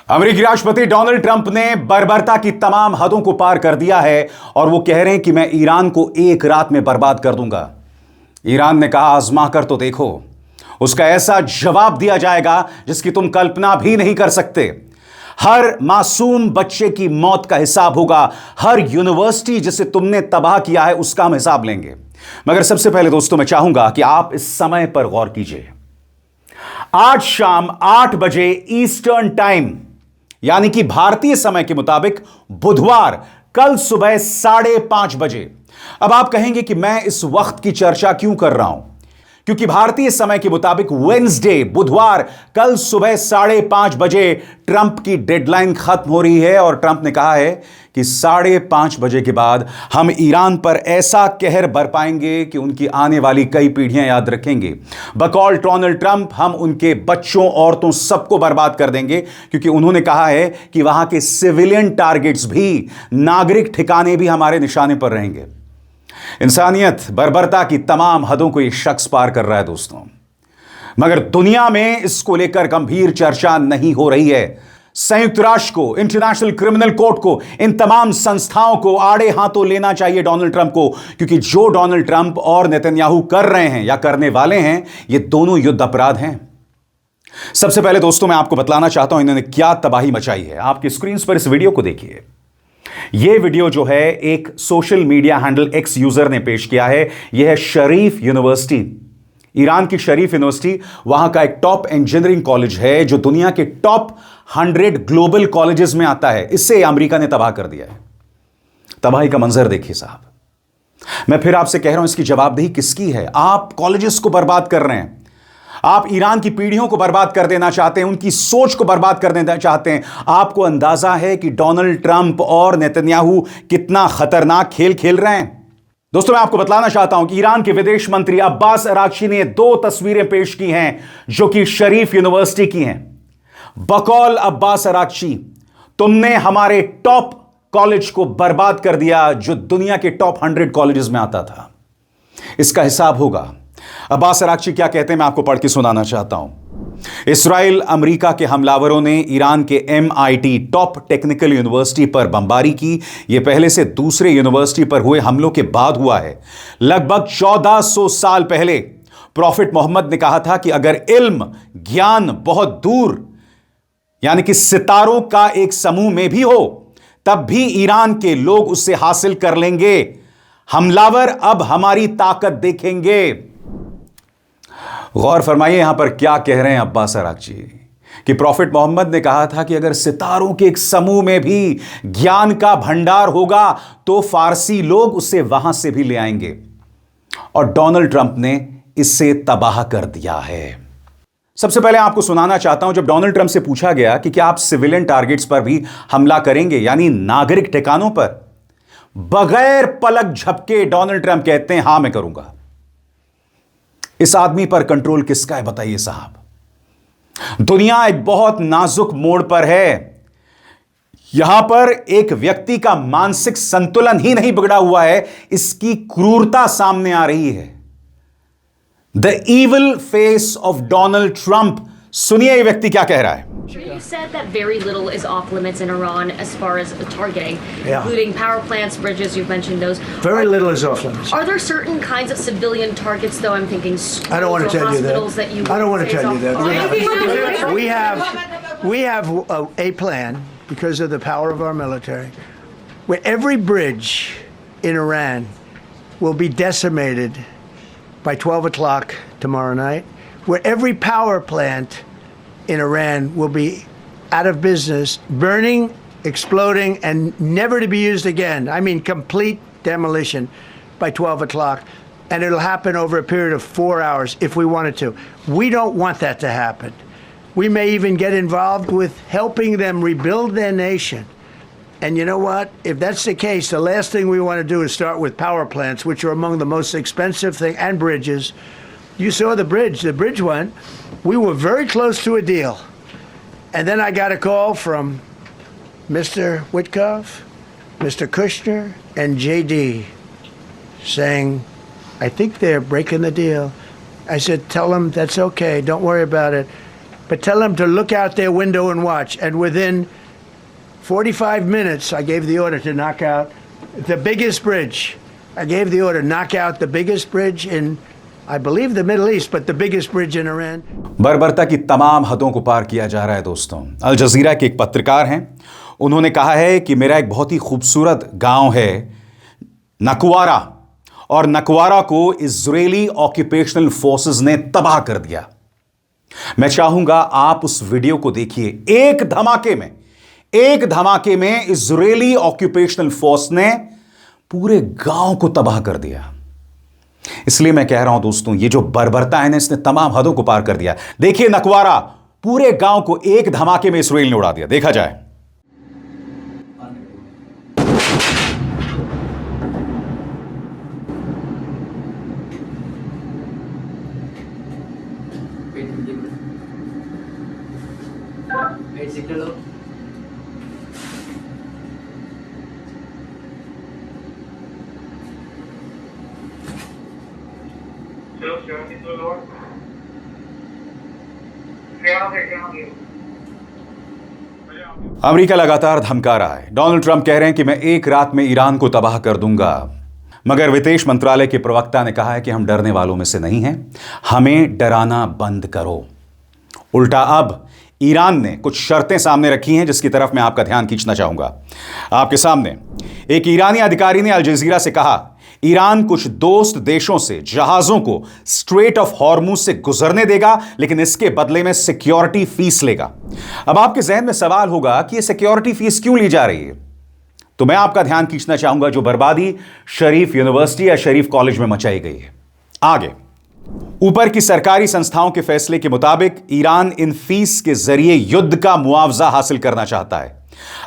अमेरिकी राष्ट्रपति Donald Trump ने बर्बरता की तमाम हदों को पार कर दिया है और वो कह रहे हैं कि मैं ईरान को एक रात में बर्बाद कर दूंगा। ईरान ने कहा आजमा कर तो देखो, उसका ऐसा जवाब दिया जाएगा जिसकी तुम कल्पना भी नहीं कर सकते। हर मासूम बच्चे की मौत का हिसाब होगा, हर यूनिवर्सिटी जिसे तुमने तबाह किया है उसका हम हिसाब लेंगे। मगर सबसे पहले दोस्तों मैं चाहूंगा कि आप इस समय पर गौर कीजिए। आज शाम 8 बजे ईस्टर्न टाइम यानी कि भारतीय समय के मुताबिक बुधवार कल सुबह 5:30 बजे। अब आप कहेंगे कि मैं इस वक्त की चर्चा क्यों कर रहा हूं, क्योंकि भारतीय समय के मुताबिक वेडनेसडे बुधवार कल सुबह 5:30 बजे ट्रंप की डेडलाइन खत्म हो रही है और ट्रंप ने कहा है कि 5:30 बजे के बाद हम ईरान पर ऐसा कहर बरपाएंगे कि उनकी आने वाली कई पीढ़ियां याद रखेंगे। बकौल डोनाल्ड ट्रंप हम उनके बच्चों, औरतों सबको बर्बाद कर देंगे, क्योंकि उन्होंने कहा है कि वहां के सिविलियन टारगेट्स भी, नागरिक ठिकाने भी हमारे निशाने पर रहेंगे। इंसानियत बर्बरता की तमाम हदों को यह शख्स पार कर रहा है दोस्तों, मगर दुनिया में इसको लेकर गंभीर चर्चा नहीं हो रही है। संयुक्त राष्ट्र को, इंटरनेशनल क्रिमिनल कोर्ट को, इन तमाम संस्थाओं को आड़े हाथों लेना चाहिए डोनाल्ड ट्रंप को, क्योंकि जो डोनाल्ड ट्रंप और नेतन्याहू कर रहे हैं या करने वाले हैं, ये दोनों युद्ध अपराध हैं। सबसे पहले दोस्तों मैं आपको बतलाना चाहता हूं इन्होंने क्या तबाही मचाई है। आपकी स्क्रीन पर इस वीडियो को देखिए। यह वीडियो जो है एक social media handle x user ने पेश किया है। यह है शरीफ यूनिवर्सिटी, ईरान की शरीफ यूनिवर्सिटी। वहां का एक टॉप इंजीनियरिंग कॉलेज है जो दुनिया के टॉप 100 ग्लोबल कॉलेजेस में आता है। इससे अमेरिका ने तबाह कर दिया है। तबाही का मंजर देखिए साहब। मैं फिर आपसे कह रहा हूं इसकी जवाबदेही किसकी है? आप कॉलेजेस को बर्बाद कर रहे हैं, आप ईरान की पीढ़ियों को बर्बाद कर देना चाहते हैं, उनकी सोच को बर्बाद कर देना चाहते हैं। आपको अंदाजा है कि डोनाल्ड ट्रंप और नेतन्याहू कितना खतरनाक खेल खेल रहे हैं। दोस्तों मैं आपको बतलाना चाहता हूं कि ईरान के विदेश मंत्री अब्बास अरागची ने 2 तस्वीरें पेश की हैं जो कि शरीफ यूनिवर्सिटी की हैं। बकौल अब्बास अरागची, तुमने हमारे टॉप कॉलेज को बर्बाद कर दिया जो दुनिया के टॉप 100 कॉलेजेस में आता था, इसका हिसाब होगा। अब्बास अरागची क्या कहते हैं मैं आपको पढ़ के सुनाना चाहता हूं। इस्राएल अमेरिका के हमलावरों ने ईरान के MIT टॉप टेक्निकल यूनिवर्सिटी पर बमबारी की। यह पहले से दूसरे यूनिवर्सिटी पर हुए हमलों के बाद हुआ है। लगभग 1400 साल पहले प्रॉफिट मोहम्मद ने कहा था कि अगर इल्म, ज्ञान बहुत दूर यानी कि सितारों का एक समूह में भी हो तब भी ईरान के लोग उससे हासिल कर लेंगे। हमलावर अब हमारी ताकत देखेंगे। गौर फरमाइए यहां पर क्या कह रहे हैं अब्बास अरागची कि प्रॉफिट मोहम्मद ने कहा था कि अगर सितारों के एक समूह में भी ज्ञान का भंडार होगा तो फारसी लोग उसे वहां से भी ले आएंगे, और डोनाल्ड ट्रंप ने इसे तबाह कर दिया है। सबसे पहले आपको सुनाना चाहता हूं जब डोनाल्ड ट्रंप से पूछा गया कि क्या आप सिविलियन टारगेट्स पर भी हमला करेंगे यानी नागरिक ठिकानों पर, बगैर पलक झपके डोनाल्ड ट्रंप कहते हैं हां मैं करूंगा। इस आदमी पर कंट्रोल किसका है बताइए साहब। दुनिया एक बहुत नाजुक मोड़ पर है। यहां पर एक व्यक्ति का मानसिक संतुलन ही नहीं बिगड़ा हुआ है, इसकी क्रूरता सामने आ रही है। The evil face of Donald Trump. सुनिए ये व्यक्ति क्या कह रहा है। You said that very little is off limits in Iran as far as targeting, including power plants, bridges. You've mentioned those. Very little is off limits. Are there certain kinds of civilian targets, though? I'm thinking schools I don't want to tell you hospitals that. you I don't want to tell you that. that. We have a plan because of the power of our military, where every bridge in Iran will be decimated by 12 o'clock tomorrow night, where every power plant in Iran will be out of business, burning, exploding, and never to be used again. I mean, complete demolition by 12 o'clock. And it'll happen over a period of 4 hours if we wanted to. We don't want that to happen. We may even get involved with helping them rebuild their nation. And you know what? If that's the case, the last thing we want to do is start with power plants, which are among the most expensive thing, and bridges. You saw the bridge. The bridge went. We were very close to a deal. And then I got a call from Mr. Witkoff, Mr. Kushner, and JD saying, I think they're breaking the deal. I said, tell them that's okay. Don't worry about it. but tell them to look out their window and watch. And within 45 minutes, I gave the order to knock out the biggest bridge. I gave the order, knock out the biggest bridge in, I believe, the Middle East, but the biggest bridge in Iran. बर्बरता की तमाम हदों को पार किया जा रहा है दोस्तों। अल जजीरा के एक पत्रकार हैं, उन्होंने कहा है कि मेरा एक बहुत ही खूबसूरत गांव है नकवारा, और नकवारा को इजरायली ऑक्यूपेशनल फोर्सेस ने तबाह कर दिया। मैं चाहूंगा आप उस वीडियो को देखिए। एक धमाके में इजरायली ऑक्यूपेशनल फोर्स ने पूरे गांव को तबाह कर दिया। इसलिए मैं कह रहा हूं दोस्तों, ये जो बर्बरता है ना, इसने तमाम हदों को पार कर दिया। देखिए नकवारा, पूरे गांव को एक धमाके में इजरायल ने उड़ा दिया। देखा जाए। अमेरिका लगातार धमका रहा है। डोनाल्ड ट्रंप कह रहे हैं कि मैं एक रात में ईरान को तबाह कर दूंगा, मगर विदेश मंत्रालय के प्रवक्ता ने कहा है कि हम डरने वालों में से नहीं हैं, हमें डराना बंद करो। उल्टा अब ईरान ने कुछ शर्तें सामने रखी हैं, जिसकी तरफ मैं आपका ध्यान खींचना चाहूंगा। आपके सामने एक ईरानी अधिकारी ने अल जजीरा से कहा, ईरान कुछ दोस्त देशों से जहाजों को स्ट्रेट ऑफ हॉर्मुज से गुजरने देगा, लेकिन इसके बदले में सिक्योरिटी फीस लेगा। अब आपके जहन में सवाल होगा कि यह सिक्योरिटी फीस क्यों ली जा रही है? तो मैं आपका ध्यान खींचना चाहूंगा जो बर्बादी शरीफ यूनिवर्सिटी या शरीफ कॉलेज में मचाई गई है। आगे ऊपर की सरकारी संस्थाओं के फैसले के मुताबिक ईरान इन फीस के जरिए युद्ध का मुआवजा हासिल करना चाहता है।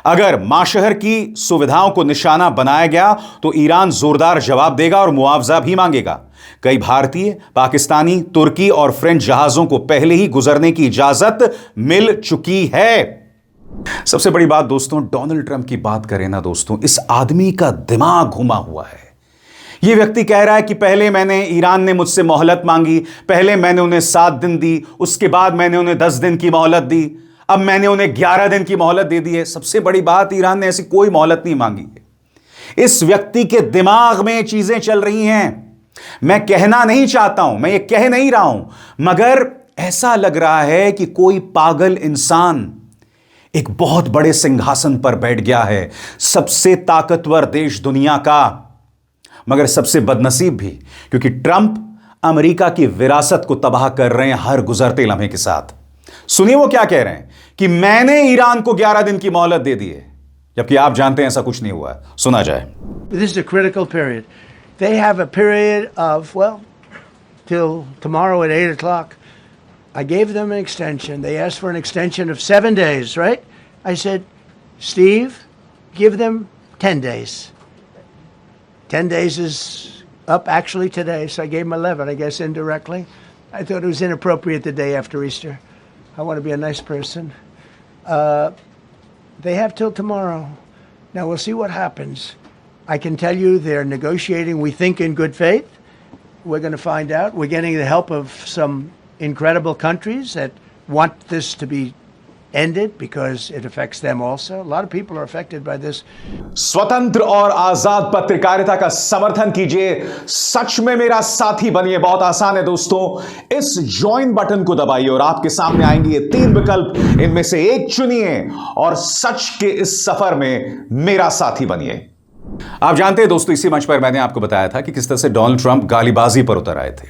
अगर माशहर की सुविधाओं को निशाना बनाया गया तो ईरान जोरदार जवाब देगा और मुआवजा भी मांगेगा। कई भारतीय, पाकिस्तानी, तुर्की और फ्रेंच जहाजों को पहले ही गुजरने की इजाजत मिल चुकी है। सबसे बड़ी बात दोस्तों, डोनाल्ड ट्रंप की बात करें ना दोस्तों, इस आदमी का दिमाग घुमा हुआ है। यह व्यक्ति कह रहा है कि पहले ईरान ने मुझसे मोहलत मांगी, पहले मैंने उन्हें 7 दिन दी, उसके बाद मैंने उन्हें 10 दिन की मोहलत दी, अब मैंने उन्हें 11 दिन की मोहलत दे दी है। सबसे बड़ी बात, ईरान ने ऐसी कोई मोहलत नहीं मांगी है। इस व्यक्ति के दिमाग में चीजें चल रही हैं। मैं कहना नहीं चाहता हूं, मैं ये कह नहीं रहा हूं, मगर ऐसा लग रहा है कि कोई पागल इंसान एक बहुत बड़े सिंहासन पर बैठ गया है, सबसे ताकतवर देश दुनिया का, मगर सबसे बदनसीब भी, क्योंकि ट्रंप अमेरिका की विरासत को तबाह कर रहे हैं हर गुजरते लम्हे के साथ। सुनिए वो क्या कह रहे हैं कि मैंने ईरान को 11 दिन की मोहलत दे दी है, जबकि आप जानते हैं ऐसा कुछ नहीं हुआ है। सुना जाए। This is a critical period. They have a period of, well, till tomorrow at 8 o'clock. I gave them an extension. They asked for an extension of 7 days, right? I said, Steve, give them 10 days. 10 days is up actually today, so I gave them 11, I guess, indirectly. I thought it was inappropriate the day after Easter. I want to be a nice person. They have till tomorrow. Now we'll see what happens. I can tell you they're negotiating, we think, in good faith. We're going to find out. We're getting the help of some incredible countries that want this to be ended because it affects them also. A lot of people are affected by this. स्वतंत्र और आजाद पत्रकारिता का समर्थन कीजिए, सच में मेरा साथी बनिए। बहुत आसान है दोस्तों, इस ज्वाइन बटन को दबाइए और आपके सामने आएंगे ये 3 विकल्प, इनमें से एक चुनिए और सच के इस सफर में मेरा साथी बनिए। आप जानते हैं दोस्तों, इसी मंच पर मैंने आपको बताया था कि किस तरह से डोनाल्ड ट्रंप गालीबाजी पर उतर आए थे।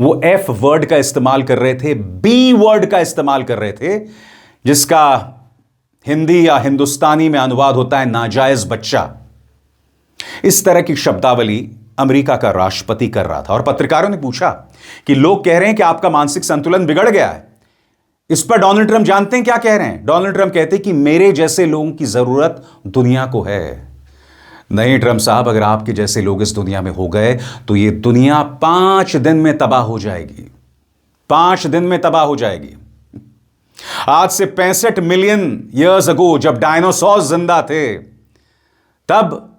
वो F वर्ड का इस्तेमाल कर रहे थे, B वर्ड का इस्तेमाल कर रहे थे, जिसका हिंदी या हिंदुस्तानी में अनुवाद होता है नाजायज बच्चा। इस तरह की शब्दावली अमेरिका का राष्ट्रपति कर रहा था और पत्रकारों ने पूछा कि लोग कह रहे हैं कि आपका मानसिक संतुलन बिगड़ गया है। इस पर डोनाल्ड ट्रंप जानते हैं क्या कह रहे हैं? डोनाल्ड ट्रंप कहते हैं कि मेरे जैसे लोगों की जरूरत दुनिया को है। नहीं ट्रंप साहब, अगर आपके जैसे लोग इस दुनिया में हो गए तो यह दुनिया 5 दिन में तबाह हो जाएगी। 5 दिन में तबाह हो जाएगी। आज से 65 मिलियन ईयर्स अगो, जब डायनासोर जिंदा थे, तब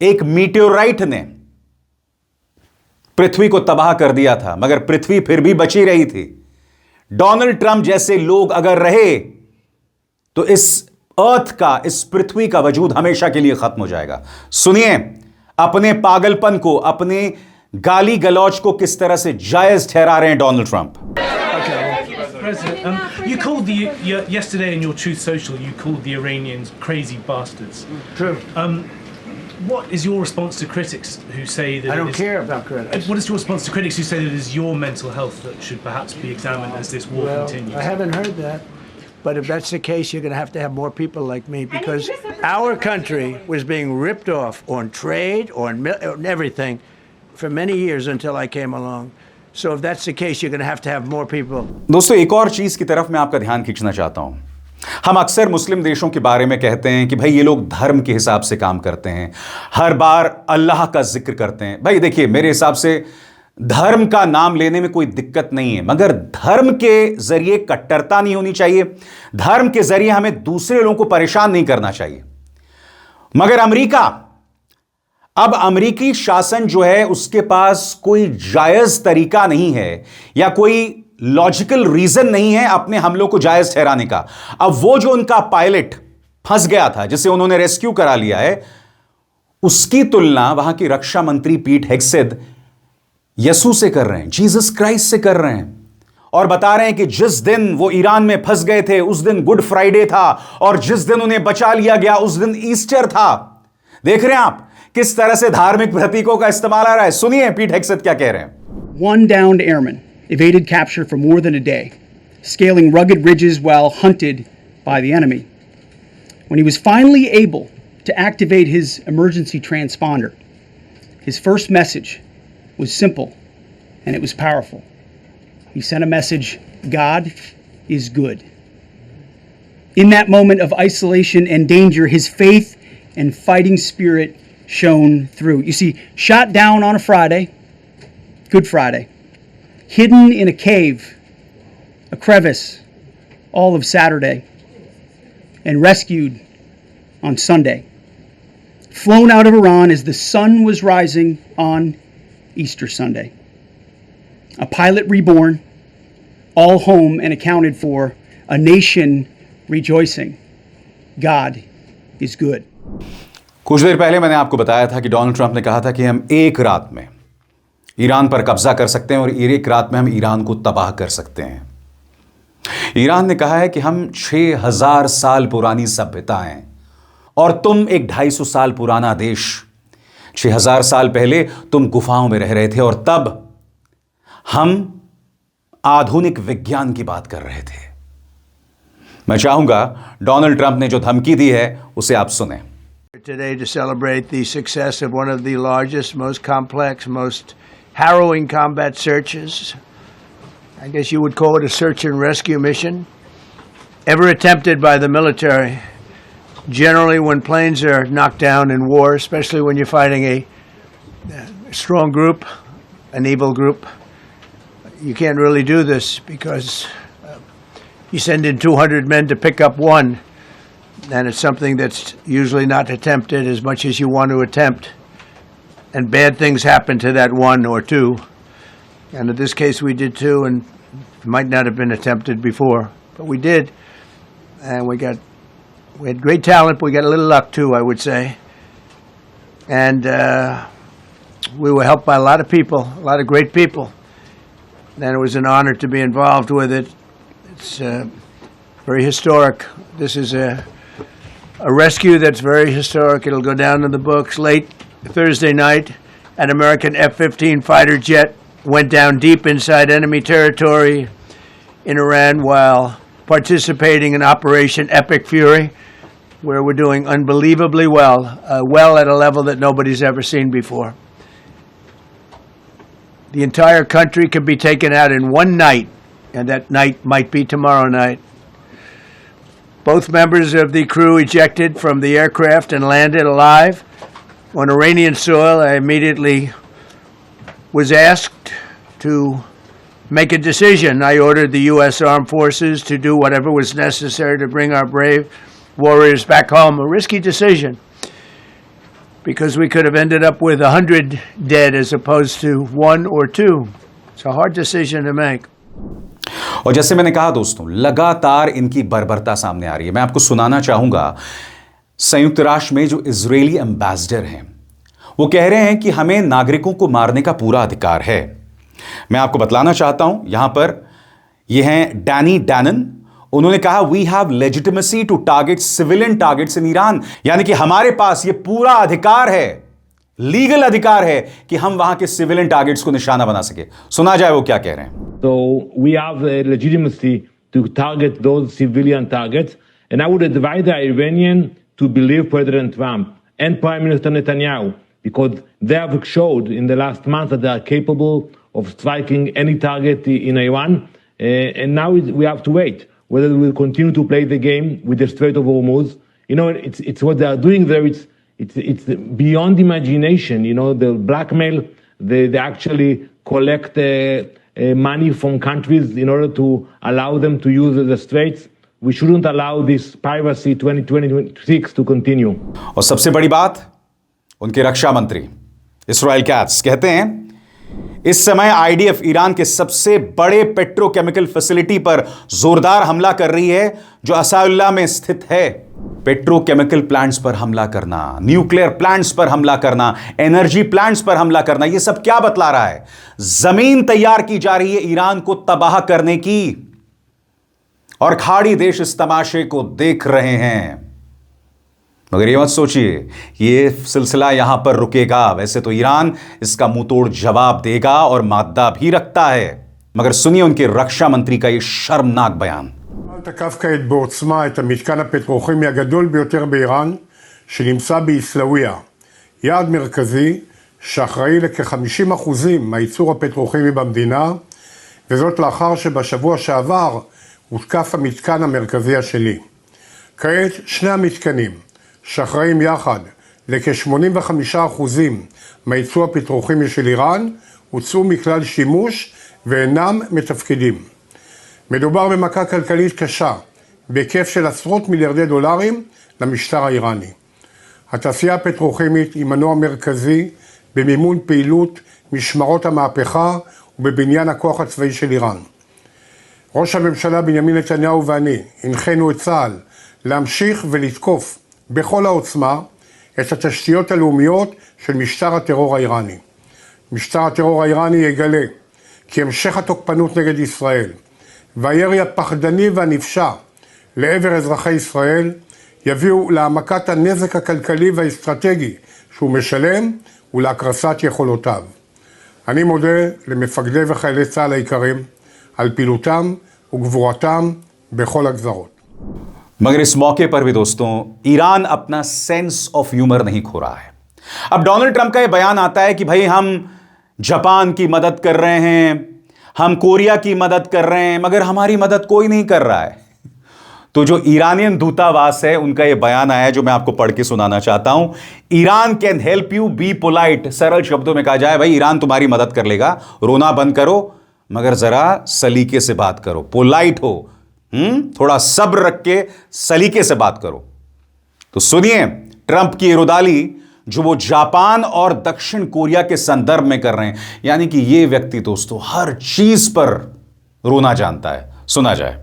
एक मीटियोराइट ने पृथ्वी को तबाह कर दिया था, मगर पृथ्वी फिर भी बची रही थी। डोनाल्ड ट्रंप जैसे लोग अगर रहे तो इस अर्थ का, इस पृथ्वी का वजूद हमेशा के लिए खत्म हो जाएगा। सुनिए अपने पागलपन को, अपने गाली गलौज को किस तरह से जायज ठहरा रहे हैं Donald Trump. President, you called yesterday in your Truth Social, you called the Iranians crazy bastards. True. What is your response to critics who say that I don't care about critics. What is your response to critics who say that it is your mental health that should perhaps be examined as this war continues? I haven't heard that. But if that's the case, you're going to have more people like me, because our country was being ripped off on trade, on everything for many years until I came along. So if that's the case, you're going to have more people. दोस्तों एक और चीज की तरफ मैं आपका ध्यान खींचना चाहता हूं। हम अक्सर मुस्लिम देशों के बारे में कहते हैं कि भाई ये लोग धर्म के हिसाब से काम करते हैं, हर बार अल्लाह का जिक्र करते हैं। भाई देखिए, मेरे हिसाब से धर्म का नाम लेने में कोई दिक्कत नहीं है, मगर धर्म के जरिए कट्टरता नहीं होनी चाहिए, धर्म के जरिए हमें दूसरे लोगों को परेशान नहीं करना चाहिए। मगर अमेरिका, अब अमेरिकी शासन जो है उसके पास कोई जायज तरीका नहीं है या कोई लॉजिकल रीजन नहीं है अपने हमलों को जायज ठहराने का। अब वो जो उनका पायलट फंस गया था, जिसे उन्होंने रेस्क्यू करा लिया है, उसकी तुलना वहां की रक्षा मंत्री पीट हेग्सेथ यसू से कर रहे हैं, जीसस क्राइस्ट से कर रहे हैं, और बता रहे हैं कि जिस दिन वो ईरान में फंस गए थे उस दिन गुड फ्राइडे था, और जिस दिन उन्हें बचा लिया गया उस दिन ईस्टर था। देख रहे हैं आप किस तरह से धार्मिक प्रतीकों का इस्तेमाल आ रहा है। सुनिए पीट हेग्सेथ क्या कह रहे हैं। One downed airman evaded capture for more than a day, scaling rugged ridges while hunted by the enemy. When he was finally able to activate his emergency transponder, his first message was simple and it was powerful. He sent a message, God is good. In that moment of isolation and danger, his faith and fighting spirit shone through. You see, shot down on a Friday, Good Friday, hidden in a cave, a crevice, all of Saturday, and rescued on Sunday. Flown out of Iran as the sun was rising on Easter Sunday. A pilot reborn, all home and accounted for, a nation rejoicing. God is good. कुछ देर पहले मैंने आपको बताया था कि Donald Trump ने कहा था कि हम एक रात में ईरान पर कब्जा कर सकते हैं और एक रात में हम ईरान को तबाह कर सकते हैं। ईरान ने कहा है कि हम 6000 साल पुरानी सभ्यता हैं और तुम एक 250 साल पुराना देश। 6000 साल पहले तुम गुफाओं में रह रहे थे और तब हम आधुनिक विज्ञान की बात कर रहे थे। मैं चाहूंगा डोनाल्ड ट्रंप ने जो धमकी दी है उसे आप सुने। Today to celebrate the success of one of the largest, most complex, most harrowing combat searches. I guess you would call it a search and rescue mission ever attempted by the military. Generally, when planes are knocked down in war, especially when you're fighting a strong group, an evil group, you can't really do this because you send in 200 men to pick up one. And it's something that's usually not attempted as much as you want to attempt. And bad things happen to that one or two. And in this case, we did two, and it might not have been attempted before. But we did. And we had great talent, but we got a little luck too, I would say. And we were helped by a lot of people, a lot of great people. And it was an honor to be involved with it. It's very historic. This is a rescue that's very historic. It'll go down in the books. Late Thursday night, an American F-15 fighter jet went down deep inside enemy territory in Iran while participating in Operation Epic Fury, where we're doing unbelievably well, well at a level that nobody's ever seen before. The entire country can be taken out in one night, and that night might be tomorrow night. Both members of the crew ejected from the aircraft and landed alive. On Iranian soil, I immediately was asked to make a decision. I ordered the U.S. Armed Forces to do whatever was necessary to bring our brave warriors back home. A risky decision, because we could have ended up with 100 dead as opposed to 1 or 2. It's a hard decision to make. और जैसे मैंने कहा दोस्तों, लगातार इनकी बर्बरता सामने आ रही है। मैं आपको सुनाना चाहूंगा, संयुक्त राष्ट्र में जो इजरायली एम्बेसडर हैं वो कह रहे हैं कि हमें नागरिकों को मारने का पूरा अधिकार है। मैं आपको बतलाना चाहता हूं, यहां पर ये हैं डैनी डैनन। उन्होंने कहा we have legitimacy to target civilian targets in Iran, यानी कि हमारे पास ये पूरा अधिकार है, लीगल अधिकार है कि हम वहां के सिविलियन टारगेट्स को निशाना बना सके। सुना जाए वो क्या कह रहे हैं। So we have the legitimacy to target those civilian targets, and I would advise the Iranian to believe President Trump and Prime Minister Netanyahu, because they have showed in the last month that they are capable of striking any target in Iran, and now we have to wait whether they will continue to play the game with the Strait of Hormuz. You know, it's what they are doing there. It's beyond imagination. You know, the blackmail. They actually collect money from countries in order to allow them to use the straits. We shouldn't allow this piracy 2026 to continue. और सबसे बड़ी बात, उनके रक्षा मंत्री Israel cats कहते हैं इस समय आईडीएफ ईरान के सबसे बड़े पेट्रोकेमिकल फैसिलिटी पर जोरदार हमला कर रही है जो असाउल्ला में स्थित है। पेट्रोकेमिकल प्लांट्स पर हमला करना, न्यूक्लियर प्लांट्स पर हमला करना, एनर्जी प्लांट्स पर हमला करना, यह सब क्या बतला रहा है? जमीन तैयार की जा रही है ईरान को तबाह करने की, और खाड़ी देश इस तमाशे को देख रहे हैं। मगर ये मत सोचिए ये सिलसिला यहां पर रुकेगा। वैसे तो ईरान इसका मुंहतोड़ जवाब देगा और मादा भी रखता है, मगर सुनिए उनके रक्षा मंत्री का ये शर्मनाक बयान। תקף כעת בעוצמה את המתקן הפטרוכימי הגדול ביותר באיראן, שנמצא באסלאוויה, יעד מרכזי שאחראי לכ-50% מהייצור הפטרוכימי במדינה, וזאת לאחר שבשבוע שעבר הותקף המתקן המרכזי השני. כעת שני המתקנים שאחראים יחד לכ-85% מהייצור הפטרוכימי של איראן, הוצאו מכלל שימוש ואינם מתפקדים. מדובר במכה כלכלית קשה, בהיקף של עשרות מיליארדי דולרים למשטר האיראני. התעשייה הפטרוכימית היא מנוע מרכזי במימון פעילות משמרות המהפכה ובבניין הכוח הצבאי של איראן. ראש הממשלה בנימין נתניהו ואני הנחינו את צה"ל להמשיך ולתקוף בכל העוצמה את התשתיות הלאומיות של משטר הטרור האיראני. משטר הטרור האיראני יגלה כי המשך התוקפנות נגד ישראל והירי הפחדני והנפשע לעבר אזרחי ישראל יביאו להעמקת הנזק הכלכלי והאסטרטגי שהוא משלם ולהקרסת יכולותיו. אני מודה למפקדי וחיילי צה"ל היקרים על פעילותם וגבורתם בכל הגזרות. मगर इस मौके पर भी दोस्तों ईरान अपना सेंस ऑफ ह्यूमर नहीं खो रहा है। अब डोनाल्ड ट्रंप का यह बयान आता है कि भाई हम जापान की मदद कर रहे हैं, हम कोरिया की मदद कर रहे हैं, मगर हमारी मदद कोई नहीं कर रहा है। तो जो ईरानियन दूतावास है उनका यह बयान आया जो मैं आपको पढ़ के सुनाना चाहता हूं। Iran can help you, be polite. सरल शब्दों में कहा जाए भाई ईरान तुम्हारी मदद कर लेगा, रोना बंद करो, मगर जरा सलीके से बात करो, पोलाइट हो, थोड़ा सब्र रख के सलीके से बात करो। तो सुनिए ट्रंप की रुदाली जो वो जापान और दक्षिण कोरिया के संदर्भ में कर रहे हैं, यानी कि ये व्यक्ति दोस्तों हर चीज पर रोना जानता है। सुना जाए।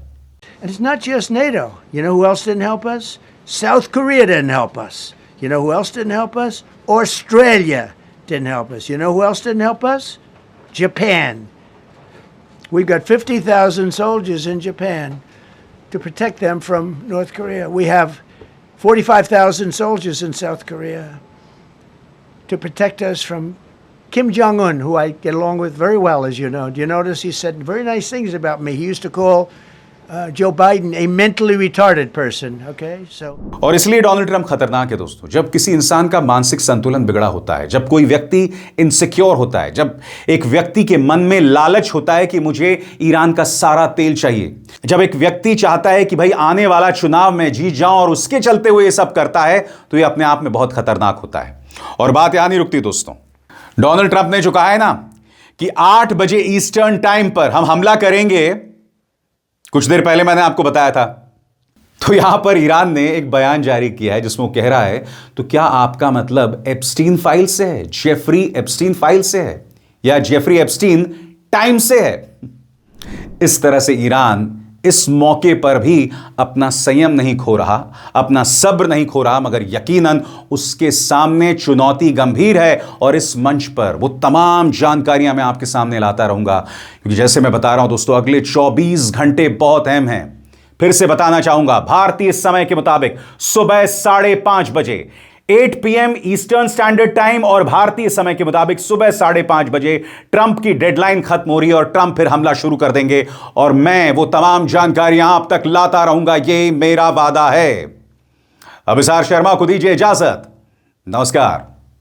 And it's not just NATO. You know who else didn't help us? South Korea didn't help us. You know who else didn't help us? Australia didn't help us. You know who else didn't help us? Japan. We've got 50,000 soldiers in Japan to protect them from North Korea. We have 45,000 soldiers in South Korea to protect us from Kim Jong-un, who I get along with very well, as you know. Do you notice he said very nice things about me? He used to call Joe Biden a mentally retarded person, okay? So और इसलिए Donald Trump खतरनाक है दोस्तों। जब किसी इंसान का मानसिक संतुलन बिगड़ा होता है, जब कोई व्यक्ति इनसिक्योर होता है, जब एक व्यक्ति के मन में लालच होता है कि मुझे ईरान का सारा तेल चाहिए, जब एक व्यक्ति चाहता है कि भाई आने वाला चुनाव में जीत जाऊं और उसके चलते हुए ये सब करता है, तो ये अपने आप में बहुत खतरनाक होता है। और बात यहां नहीं रुकती दोस्तों। डोनाल्ड ट्रंप ने जो कहा है ना कि 8 बजे ईस्टर्न टाइम पर हम हमला करेंगे, कुछ देर पहले मैंने आपको बताया था। तो यहां पर ईरान ने एक बयान जारी किया है जिसमें वो कह रहा है, तो क्या आपका मतलब एप्स्टीन फाइल से है, जेफरी एप्स्टीन फाइल से है, या जेफरी एप्स्टीन टाइम से है? इस तरह से ईरान इस मौके पर भी अपना संयम नहीं खो रहा, अपना सब्र नहीं खो रहा, मगर यकीनन उसके सामने चुनौती गंभीर है और इस मंच पर वो तमाम जानकारियां मैं आपके सामने लाता रहूंगा, क्योंकि जैसे मैं बता रहा हूं दोस्तों, अगले 24 घंटे बहुत अहम हैं। फिर से बताना चाहूंगा, भारतीय समय के मुताबिक सुबह 5:30 बजे 8 PM ईस्टर्न स्टैंडर्ड टाइम और भारतीय समय के मुताबिक सुबह 5:30 बजे ट्रंप की डेडलाइन खत्म हो रही है और ट्रंप फिर हमला शुरू कर देंगे और मैं वो तमाम जानकारियां आप तक लाता रहूंगा, ये मेरा वादा है। अभिसार शर्मा को दीजिए इजाजत। नमस्कार।